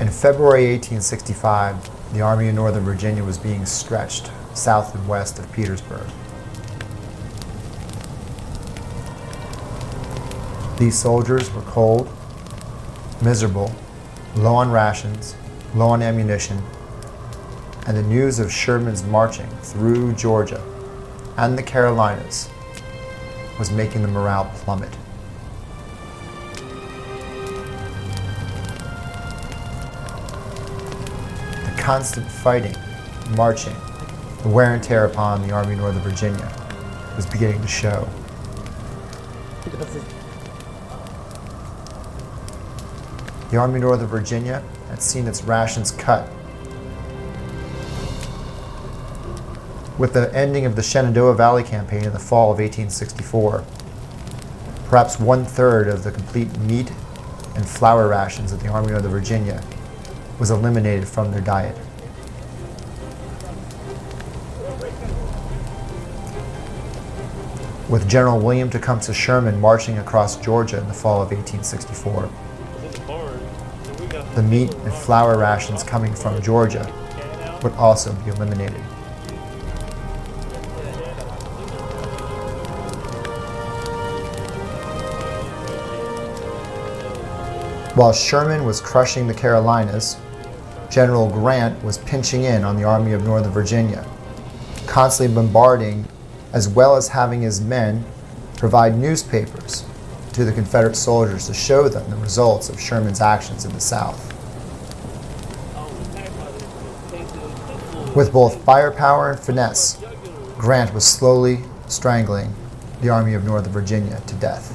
In February 1865, the Army of Northern Virginia was being stretched south and west of Petersburg. These soldiers were cold, miserable, low on rations, low on ammunition, and the news of Sherman's marching through Georgia and the Carolinas was making the morale plummet. The constant fighting, marching, the wear and tear upon the Army of Northern Virginia was beginning to show. The Army of Northern Virginia had seen its rations cut. With the ending of the Shenandoah Valley Campaign in the fall of 1864, perhaps 1/3 of the complete meat and flour rations of the Army of Northern Virginia was eliminated from their diet. With General William Tecumseh Sherman marching across Georgia in the fall of 1864, the meat and flour rations coming from Georgia would also be eliminated. While Sherman was crushing the Carolinas, General Grant was pinching in on the Army of Northern Virginia, constantly bombarding, as well as having his men provide newspapers to the Confederate soldiers to show them the results of Sherman's actions in the South. With both firepower and finesse, Grant was slowly strangling the Army of Northern Virginia to death.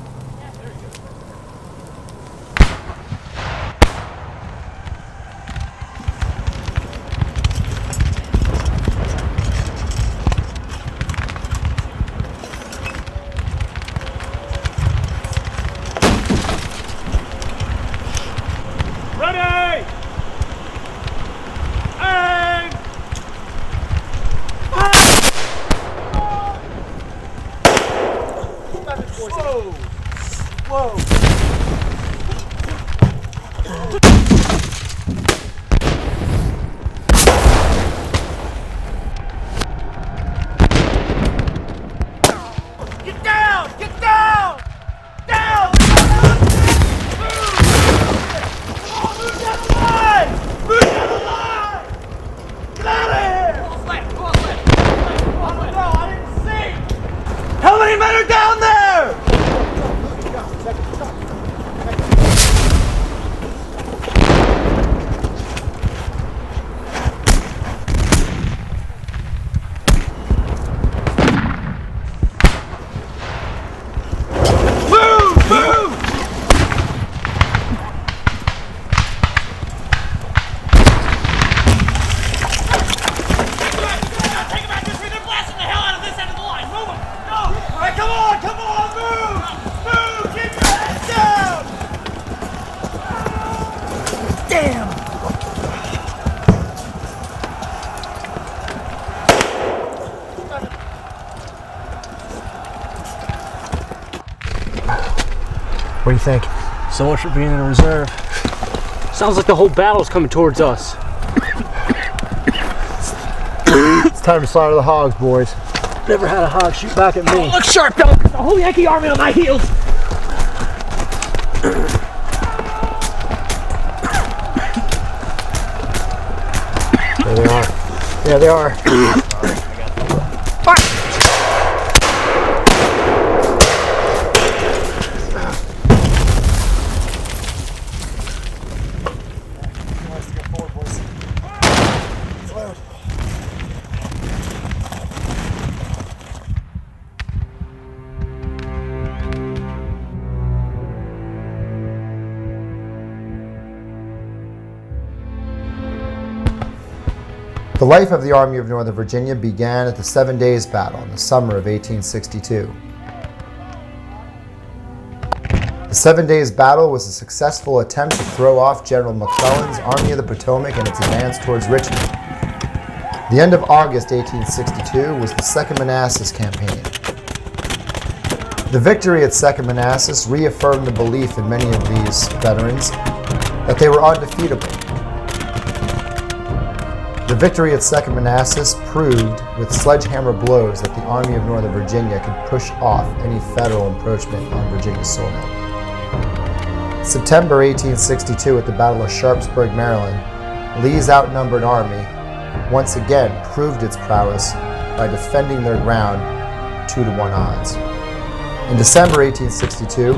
What do you think? So much for being in a reserve. Sounds like the whole battle's coming towards us. It's time to slaughter the hogs, boys. Never had a hog shoot back at me. Oh, look sharp, though! The whole Yankee army on my heels! There they are. Yeah, they are. Fire! The life of the Army of Northern Virginia began at the 7 Days Battle in the summer of 1862. The 7 Days Battle was a successful attempt to throw off General McClellan's Army of the Potomac and its advance towards Richmond. The end of August 1862 was the Second Manassas Campaign. The victory at Second Manassas reaffirmed the belief in many of these veterans that they were undefeatable The victory at Second Manassas proved with sledgehammer blows that the Army of Northern Virginia could push off any federal encroachment on Virginia soil. September 1862, at the Battle of Sharpsburg, Maryland, Lee's outnumbered army once again proved its prowess by defending their ground 2-1 odds. In December 1862,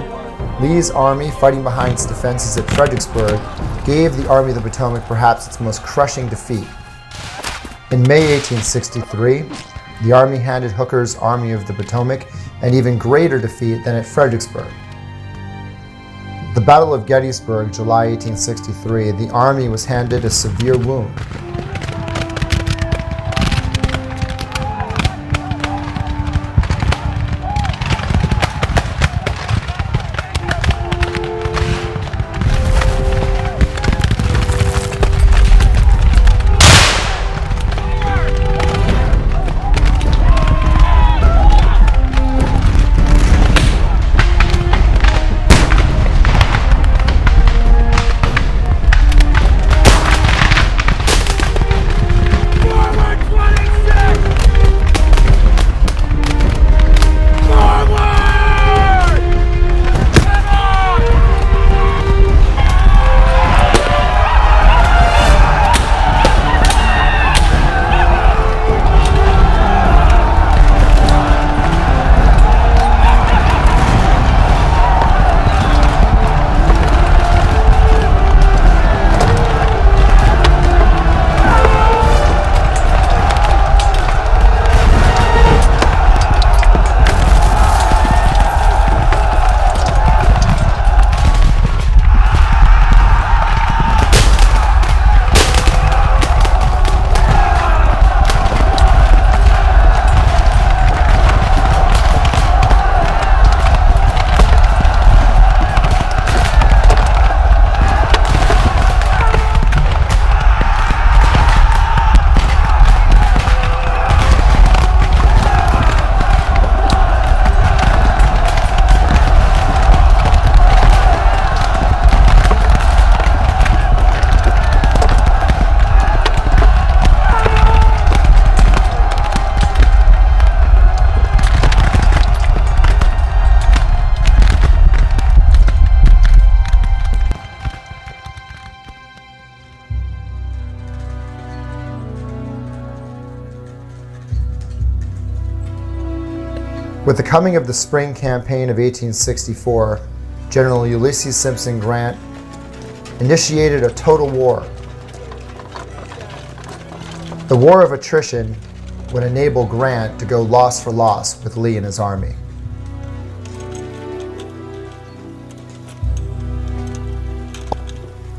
Lee's army, fighting behind its defenses at Fredericksburg, gave the Army of the Potomac perhaps its most crushing defeat. In May 1863, the Army handed Hooker's Army of the Potomac an even greater defeat than at Fredericksburg. The Battle of Gettysburg, July 1863, the Army was handed a severe wound. With the coming of the spring campaign of 1864, General Ulysses Simpson Grant initiated a total war. The war of attrition would enable Grant to go loss for loss with Lee and his army.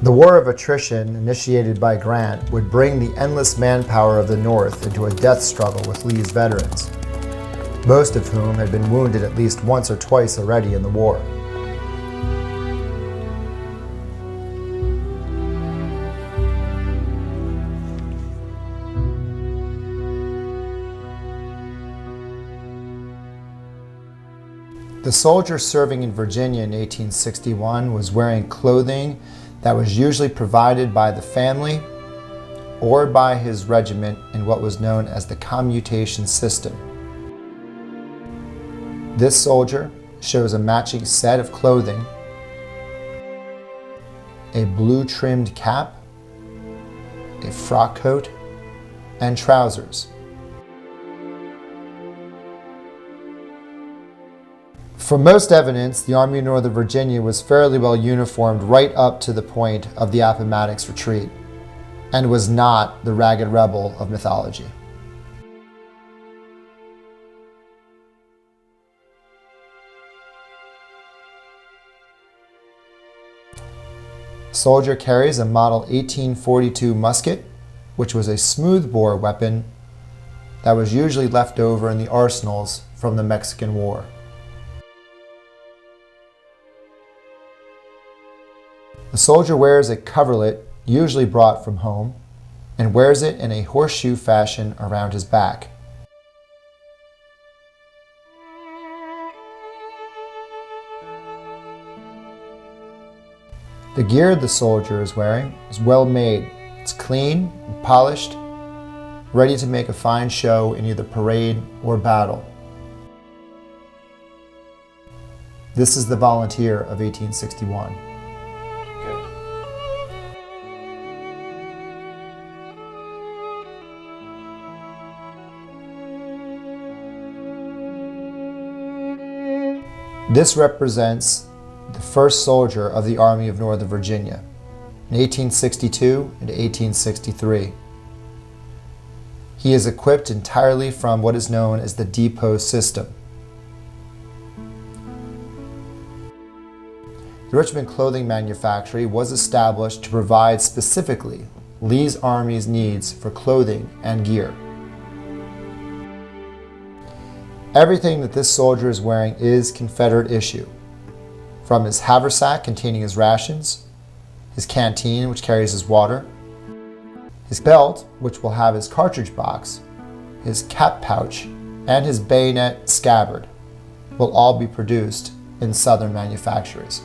The war of attrition initiated by Grant would bring the endless manpower of the North into a death struggle with Lee's veterans, most of whom had been wounded at least once or twice already in the war. The soldier serving in Virginia in 1861 was wearing clothing that was usually provided by the family or by his regiment in what was known as the commutation system. This soldier shows a matching set of clothing, a blue-trimmed cap, a frock coat, and trousers. From most evidence, the Army of Northern Virginia was fairly well uniformed right up to the point of the Appomattox retreat, and was not the ragged rebel of mythology. The soldier carries a model 1842 musket, which was a smoothbore weapon that was usually left over in the arsenals from the Mexican War. The soldier wears a coverlet, usually brought from home, and wears it in a horseshoe fashion around his back. The gear the soldier is wearing is well made. It's clean and polished ready to make a fine show in either parade or battle. This is the volunteer of 1861. This represents the first soldier of the Army of Northern Virginia in 1862 and 1863. He is equipped entirely from what is known as the depot system. The Richmond Clothing Manufactory was established to provide specifically Lee's Army's needs for clothing and gear. Everything that this soldier is wearing is Confederate issue, from his haversack containing his rations, his canteen which carries his water, his belt which will have his cartridge box, his cap pouch, and his bayonet scabbard will all be produced in Southern manufacturers.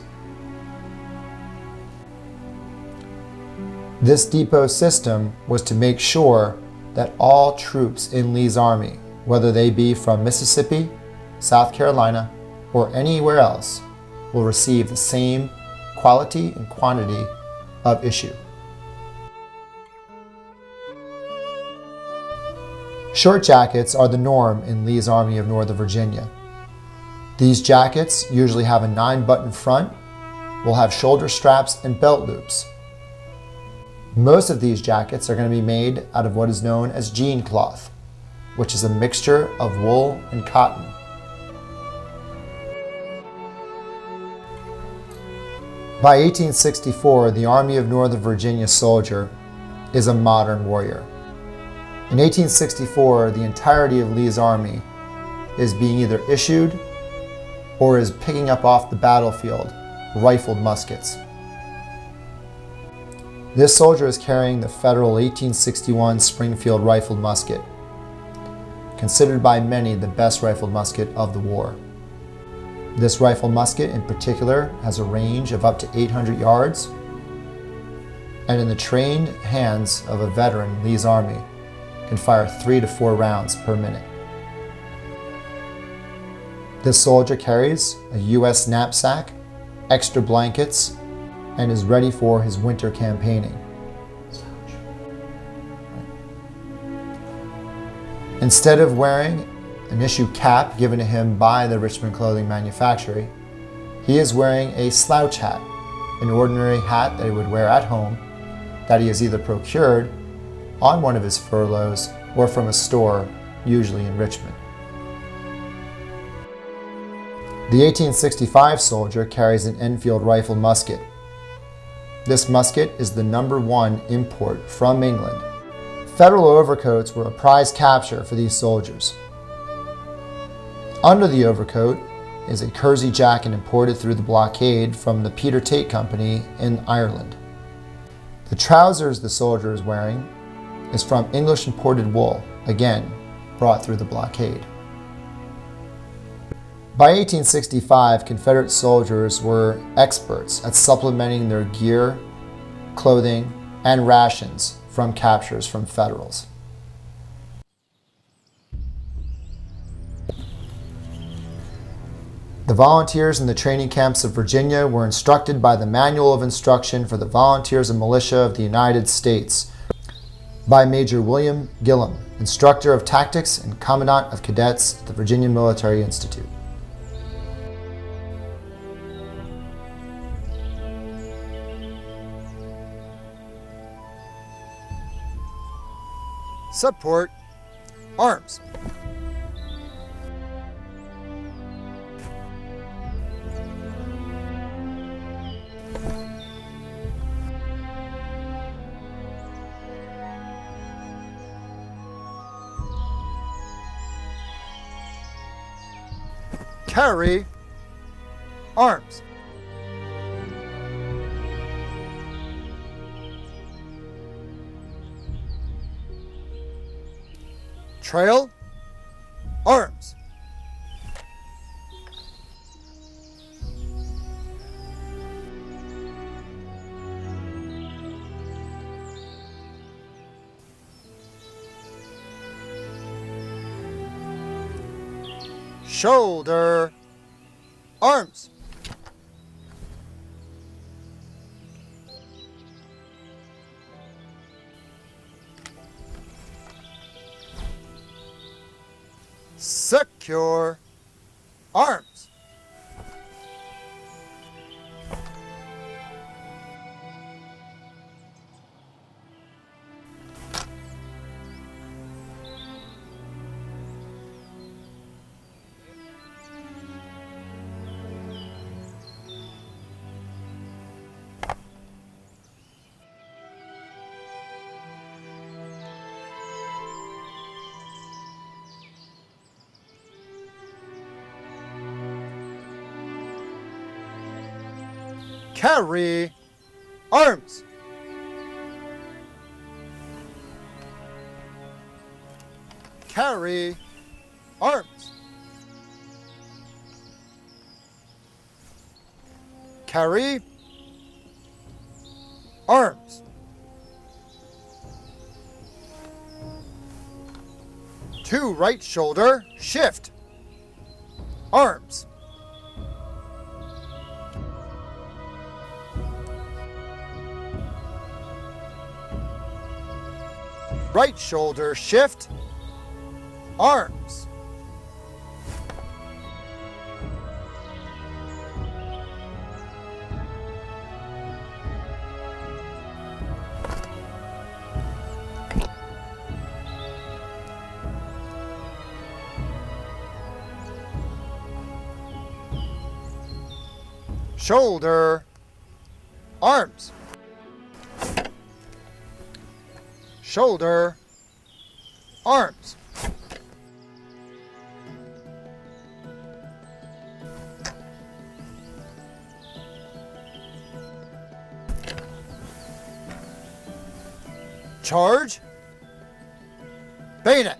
This depot system was to make sure that all troops in Lee's army, whether they be from Mississippi, South Carolina, or anywhere else, will receive the same quality and quantity of issue. Short jackets are the norm in Lee's Army of Northern Virginia. These jackets usually have a 9-button front, will have shoulder straps and belt loops. Most of these jackets are going to be made out of what is known as jean cloth, which is a mixture of wool and cotton. By 1864, the Army of Northern Virginia soldier is a modern warrior. In 1864, the entirety of Lee's army is being either issued or is picking up off the battlefield rifled muskets. This soldier is carrying the Federal 1861 Springfield rifled musket, considered by many the best rifled musket of the war. This rifle musket in particular has a range of up to 800 yards, and in the trained hands of a veteran, Lee's Army can fire 3 to 4 rounds per minute. This soldier carries a U.S. knapsack, extra blankets, and is ready for his winter campaigning. Instead of wearing an issue cap given to him by the Richmond Clothing Manufactory, he is wearing a slouch hat, an ordinary hat that he would wear at home, that he has either procured on one of his furloughs or from a store, usually in Richmond. The 1865 soldier carries an Enfield rifle musket. This musket is the #1 import from England. Federal overcoats were a prize capture for these soldiers. Under the overcoat is a kersey jacket imported through the blockade from the Peter Tate Company in Ireland. The trousers the soldier is wearing is from English imported wool, again brought through the blockade. By 1865, Confederate soldiers were experts at supplementing their gear, clothing, and rations from captures from Federals. The volunteers in the training camps of Virginia were instructed by the Manual of Instruction for the Volunteers and Militia of the United States by Major William Gillum, Instructor of Tactics and Commandant of Cadets at the Virginia Military Institute. Support arms. Carry arms. Trail arms. shoulder, arms. Secure, arms. Carry, arms. Carry, arms. Carry, arms. To right shoulder, shift, arms. Right shoulder, shift, arms. Shoulder, arms. Shoulder, arms. Charge, bayonet.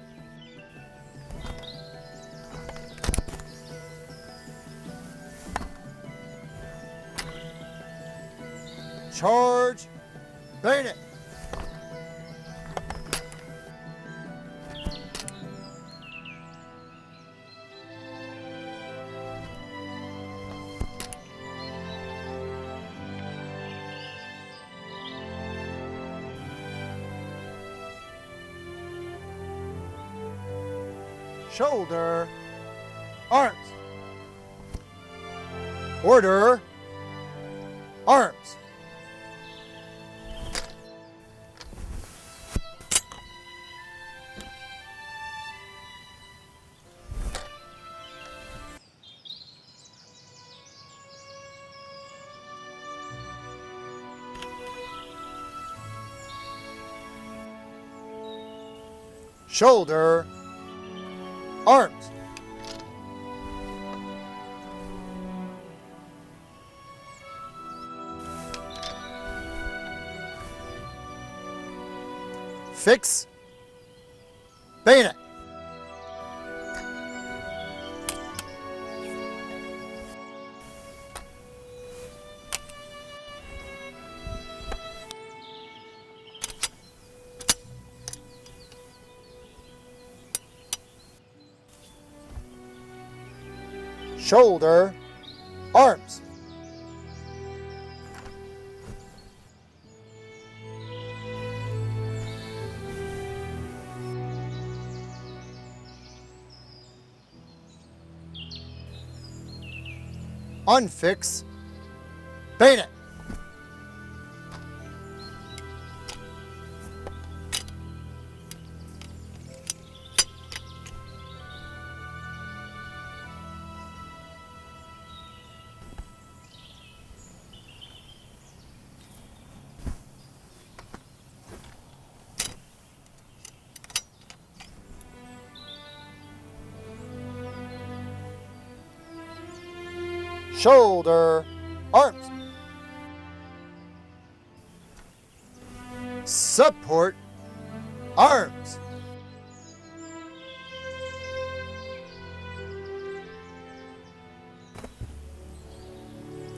Charge, bayonet. Shoulder, arms. Order, arms. Shoulder, arms. Fix, bayonet. Shoulder, arms. Unfix, bayonet. Shoulder, arms. Support, arms.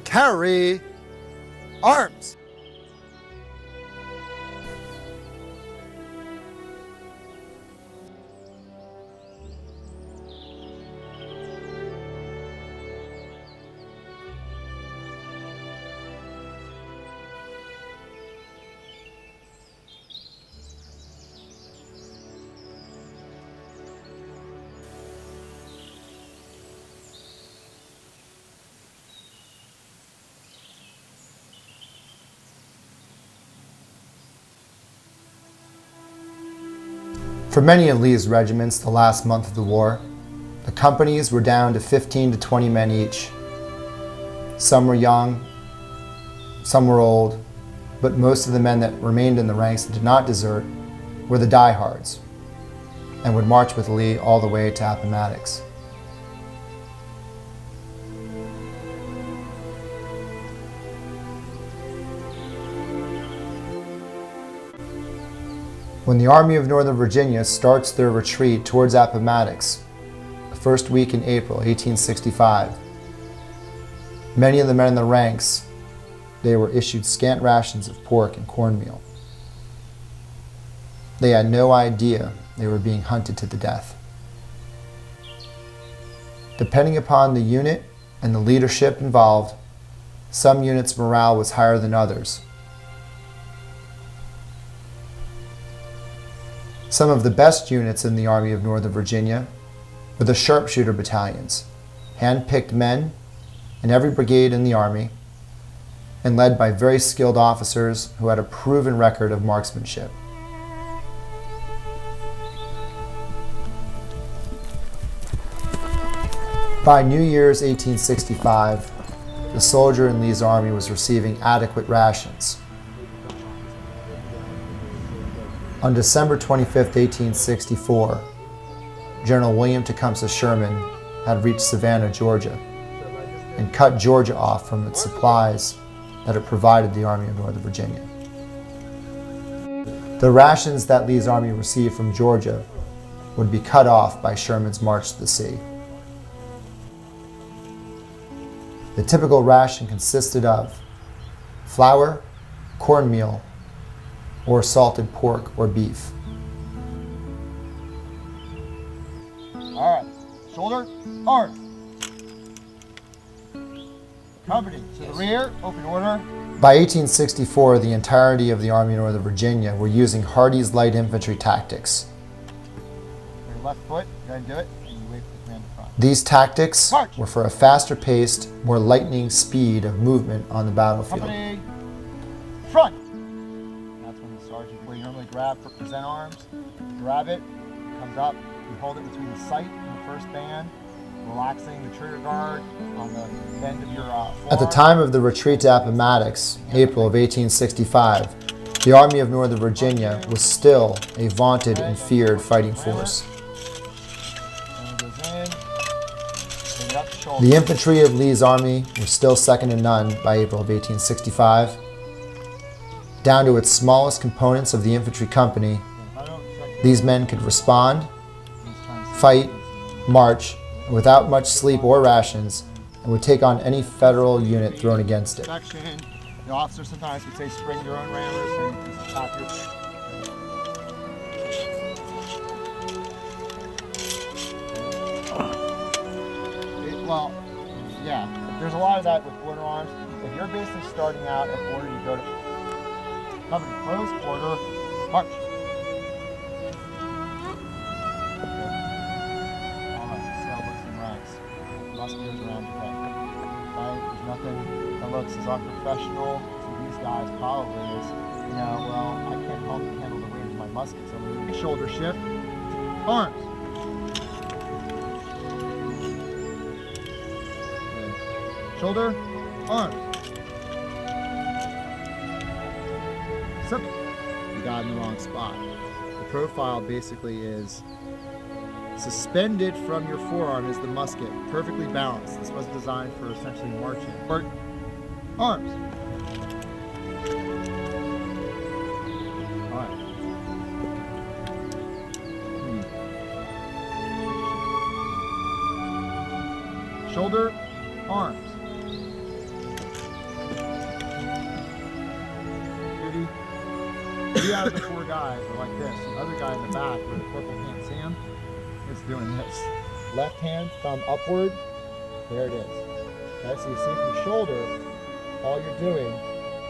Carry, arms. For many of Lee's regiments the last month of the war, the companies were down to 15 to 20 men each. Some were young, some were old, but most of the men that remained in the ranks and did not desert were the diehards and would march with Lee all the way to Appomattox. When the Army of Northern Virginia starts their retreat towards Appomattox, the first week in April 1865, many of the men in the ranks, they were issued scant rations of pork and cornmeal. They had no idea they were being hunted to the death. Depending upon the unit and the leadership involved, some units' morale was higher than others. Some of the best units in the Army of Northern Virginia were the sharpshooter battalions, hand-picked men in every brigade in the Army, and led by very skilled officers who had a proven record of marksmanship. By New Year's 1865, the soldier in Lee's army was receiving adequate rations. On December 25, 1864, General William Tecumseh Sherman had reached Savannah, Georgia, and cut Georgia off from its supplies that it provided the Army of Northern Virginia. The rations that Lee's army received from Georgia would be cut off by Sherman's march to the sea. The typical ration consisted of flour, cornmeal, or salted pork or beef. All right, shoulder, arm. Company to the rear, open order. By 1864, the entirety of the Army of Northern Virginia were using Hardee's light infantry tactics. Your left foot, go ahead and do it, and you wait for the command in front. These tactics March. were for a faster paced, more lightning speed of movement on the battlefield. Company, front. That's when the sergeant, where you normally grab for present arms, grab it, comes up, you hold it between the sight and the first band, relaxing the trigger guard on the bend of your forearm. At the time of the retreat to Appomattox, April of 1865, the Army of Northern Virginia was still a vaunted and feared fighting force. And it goes in, bring it up the shoulder. The infantry of Lee's army was still second to none by April of 1865. Down to its smallest components of the infantry company, these men could respond, fight, march, without much sleep or rations, and would take on any federal unit thrown against it. Section. The officer sometimes would say spring your own rammers, so you can stop your... Well, yeah, there's a lot of that with order arms. If you're basically starting out at order, you go to company close, order, march. Musculars around the head. Right? There's nothing that looks as unprofessional to these guys probably is, you know, well, I can't handle the weight of my musket, so I'm going to do shoulder shift, arms. Good. Shoulder, arms. Simple. You got in the wrong spot. The profile basically is suspended from your forearm is the musket, perfectly balanced. This was designed for essentially marching. Arms. All right. Shoulder, arms. Goody. 3 out of the 4 guys are like this. The other guy in the back where the corporal can't see him, it's doing this. Left hand, thumb upward. There it is. Okay, so you see from the shoulder, all you're doing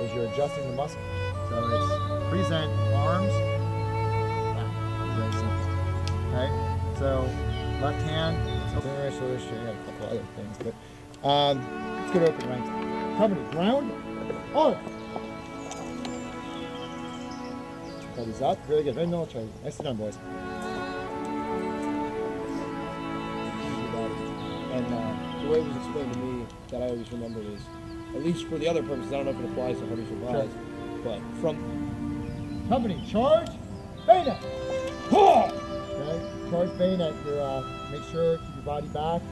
is you're adjusting the muscle. So it's present arms, back. Very simple. Okay, so left hand, right shoulder, sure, you got a couple other things, but let's go to open ranks. Company, ground, on. Buddies up, really good, very military. Nicely done, boys. And the way it was explained to me that I always remembered is, at least for the other purposes, I don't know if it applies to Harvey Surprise, but from Company, charge, bayonet. Okay, charge bayonet. Make sure keep your body back.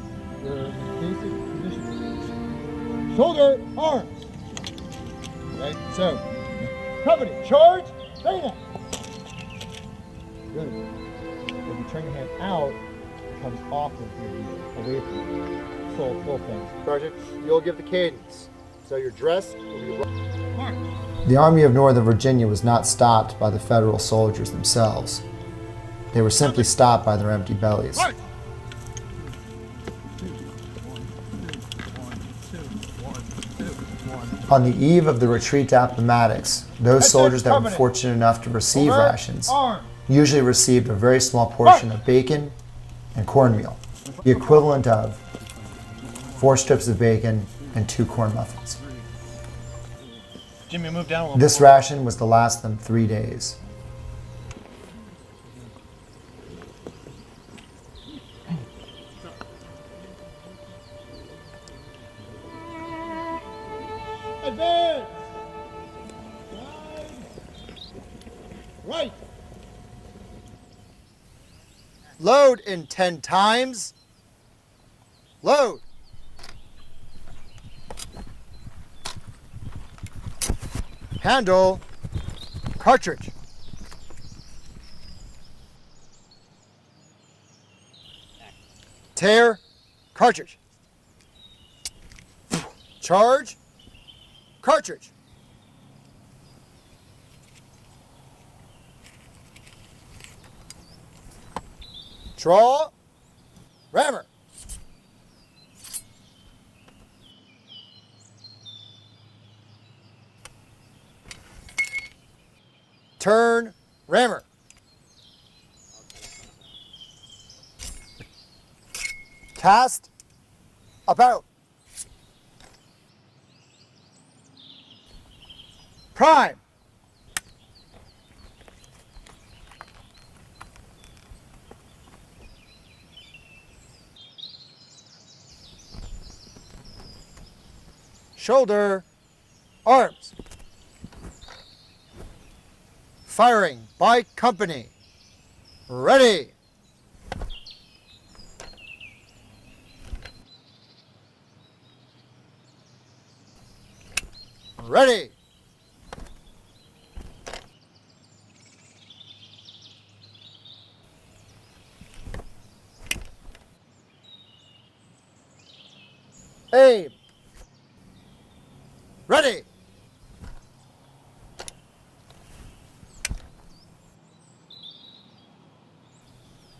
Your basic position. Shoulder, arms. Okay, so company, charge, bayonet. Good. If you turn your hand out, it comes off of you, away from you. Full thing. Sergeant, you'll give the cadence. So you're dressed. The Army of Northern Virginia was not stopped by the Federal soldiers themselves. They were simply stopped by their empty bellies. On the eve of the retreat to Appomattox, those soldiers that were fortunate enough to receive rations usually received a very small portion of bacon and cornmeal, the equivalent of 4 strips of bacon and 2 corn muffins. Jimmy, move down a little. This ration was to last them 3 days. Advance! Right! Load in 10 times. Load. Handle. Cartridge. Tear. Cartridge. Charge. Cartridge. Draw. Rammer. Turn. Rammer. Cast. About. Prime. Shoulder. Arms. Firing by company. Ready. Ready. Aim. Ready.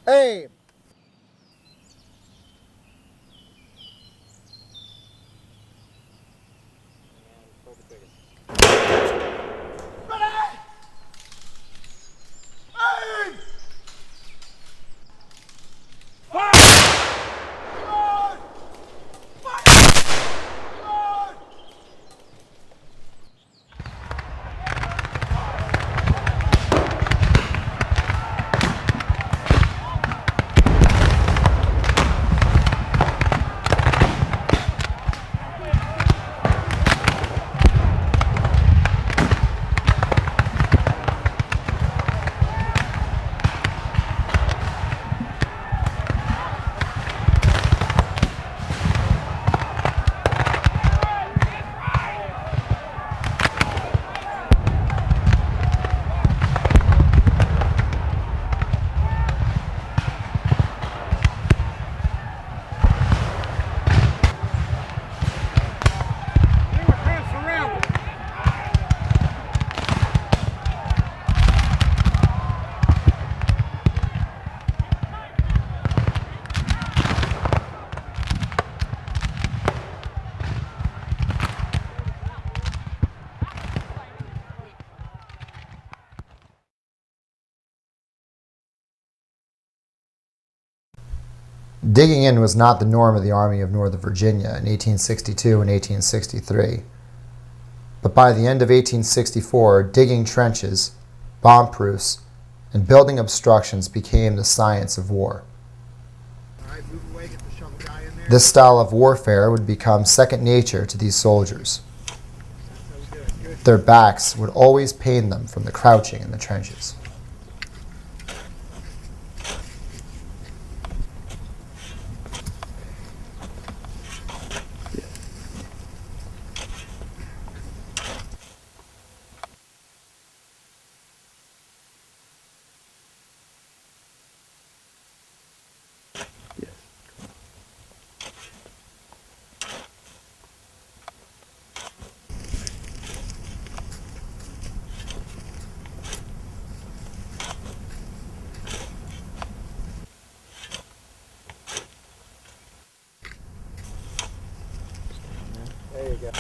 Aim. Digging in was not the norm of the Army of Northern Virginia in 1862 and 1863. But by the end of 1864, digging trenches, bomb-proofs, and building obstructions became the science of war. All right, move away, get the shovel guy in there. This style of warfare would become second nature to these soldiers. Their backs would always pain them from the crouching in the trenches. There you go.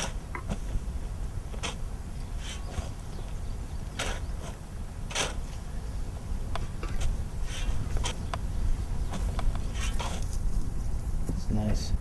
It's nice.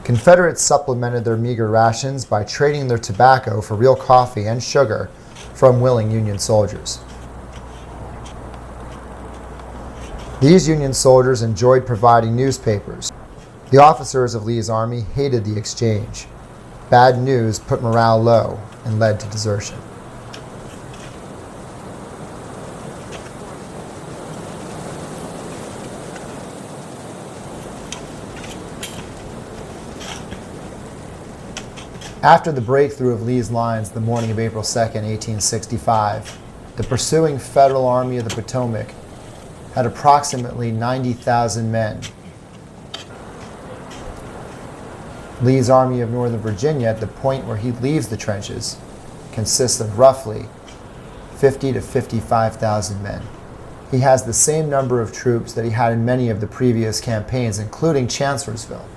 Confederates supplemented their meager rations by trading their tobacco for real coffee and sugar from willing Union soldiers. These Union soldiers enjoyed providing newspapers. The officers of Lee's army hated the exchange. Bad news put morale low and led to desertion. After the breakthrough of Lee's lines the morning of April 2, 1865, the pursuing Federal Army of the Potomac had approximately 90,000 men. Lee's Army of Northern Virginia, at the point where he leaves the trenches, consists of roughly 50 to 55,000 men. He has the same number of troops that he had in many of the previous campaigns, including Chancellorsville.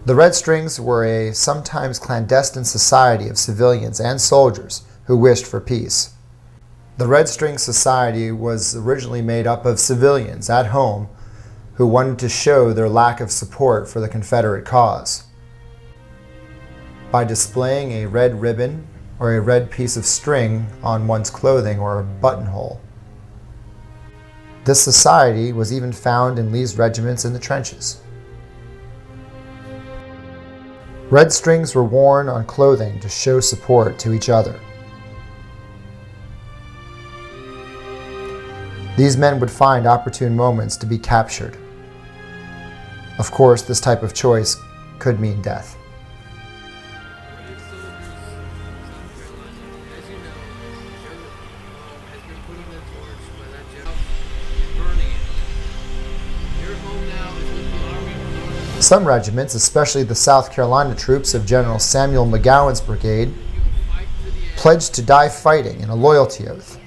The Redstrings were a sometimes clandestine society of civilians and soldiers who wished for peace. The Redstring Society was originally made up of civilians at home who wanted to show their lack of support for the Confederate cause. By displaying a red ribbon or a red piece of string on one's clothing or a buttonhole. This society was even found in Lee's regiments in the trenches. Red strings were worn on clothing to show support to each other. These men would find opportune moments to be captured. Of course, this type of choice could mean death. Some regiments, especially the South Carolina troops of General Samuel McGowan's brigade, pledged to die fighting in a loyalty oath.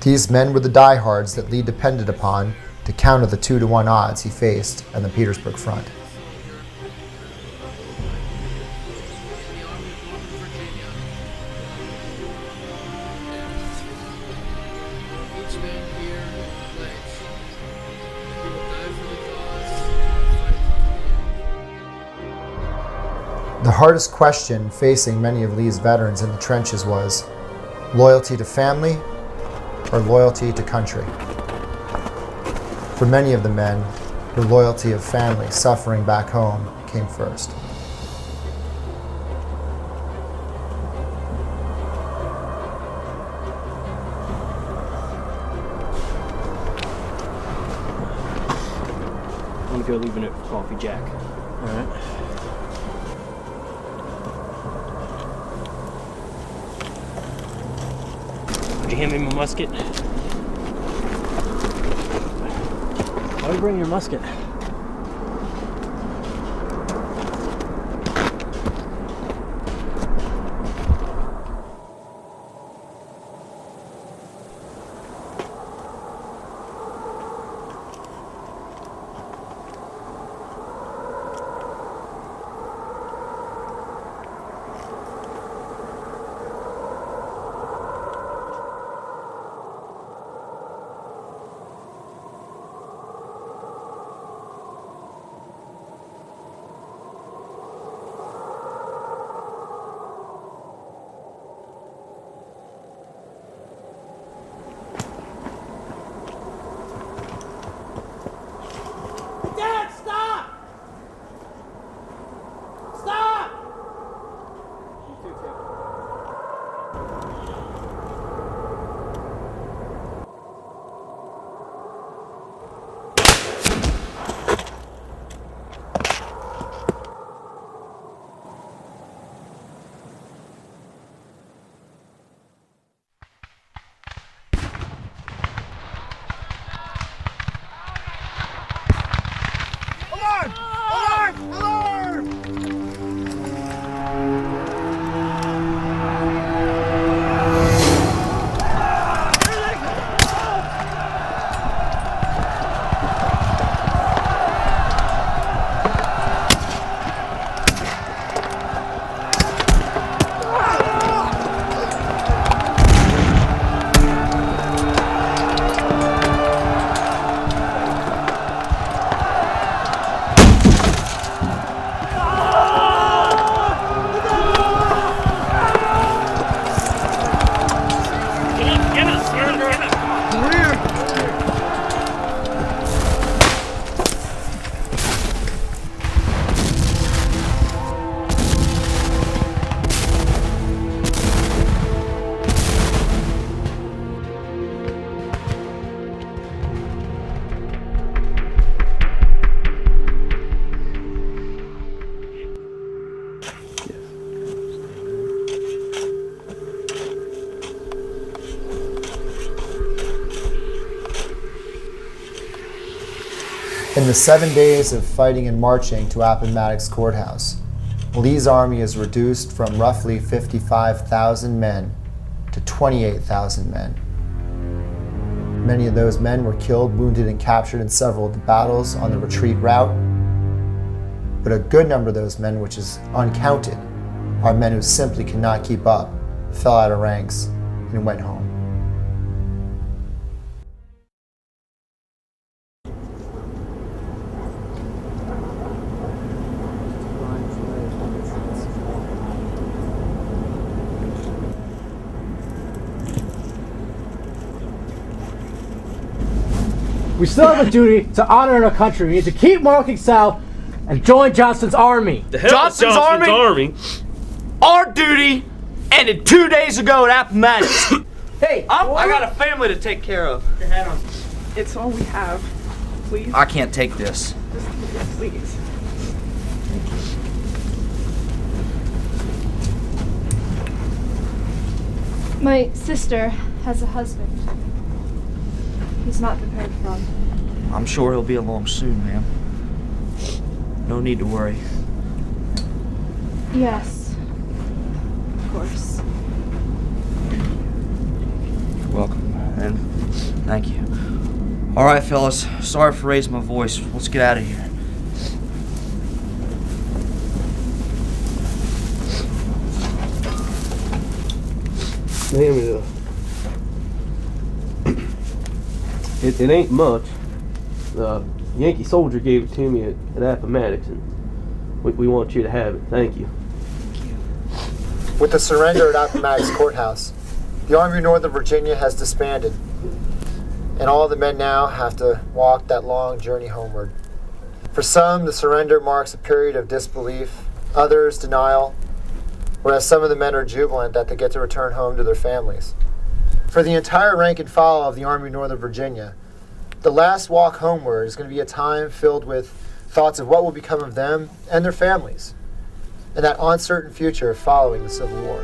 These men were the diehards that Lee depended upon to counter the 2-to-1 odds he faced on the Petersburg front. The hardest question facing many of Lee's veterans in the trenches was loyalty to family or loyalty to country. For many of the men, the loyalty of family suffering back home came first. I'm gonna go leave a note for Coffee Jack. All right. Would you hand me my musket? Why are you bringing your musket? Dad, stop! Stop! In the 7 days of fighting and marching to Appomattox Courthouse, Lee's army is reduced from roughly 55,000 men to 28,000 men. Many of those men were killed, wounded, and captured in several of the battles on the retreat route. but a good number of those men, which is uncounted, are men who simply cannot keep up, fell out of ranks, and went home. We still have a duty to honor our country. We need to keep marching south and join Johnston's army. The hell is Johnston's army? Our duty ended 2 days ago at Appomattox. Hey, I got a family to take care of. It's all we have. Please. I can't take this. Just, please. My sister has a husband. He's not prepared for him. I'm sure he'll be along soon, ma'am. No need to worry. Yes. Of course. You're welcome, and thank you. All right, fellas. Sorry for raising my voice. Let's get out of here. Damn it, it ain't much. Yankee soldier gave it to me at Appomattox, and we want you to have it. Thank you. With the surrender at Appomattox Courthouse, the Army of Northern Virginia has disbanded, and all the men now have to walk that long journey homeward. For some, the surrender marks a period of disbelief, others denial, whereas some of the men are jubilant that they get to return home to their families. For the entire rank and file of the Army of Northern Virginia, the last walk homeward is going to be a time filled with thoughts of what will become of them and their families, and that uncertain future following the Civil War.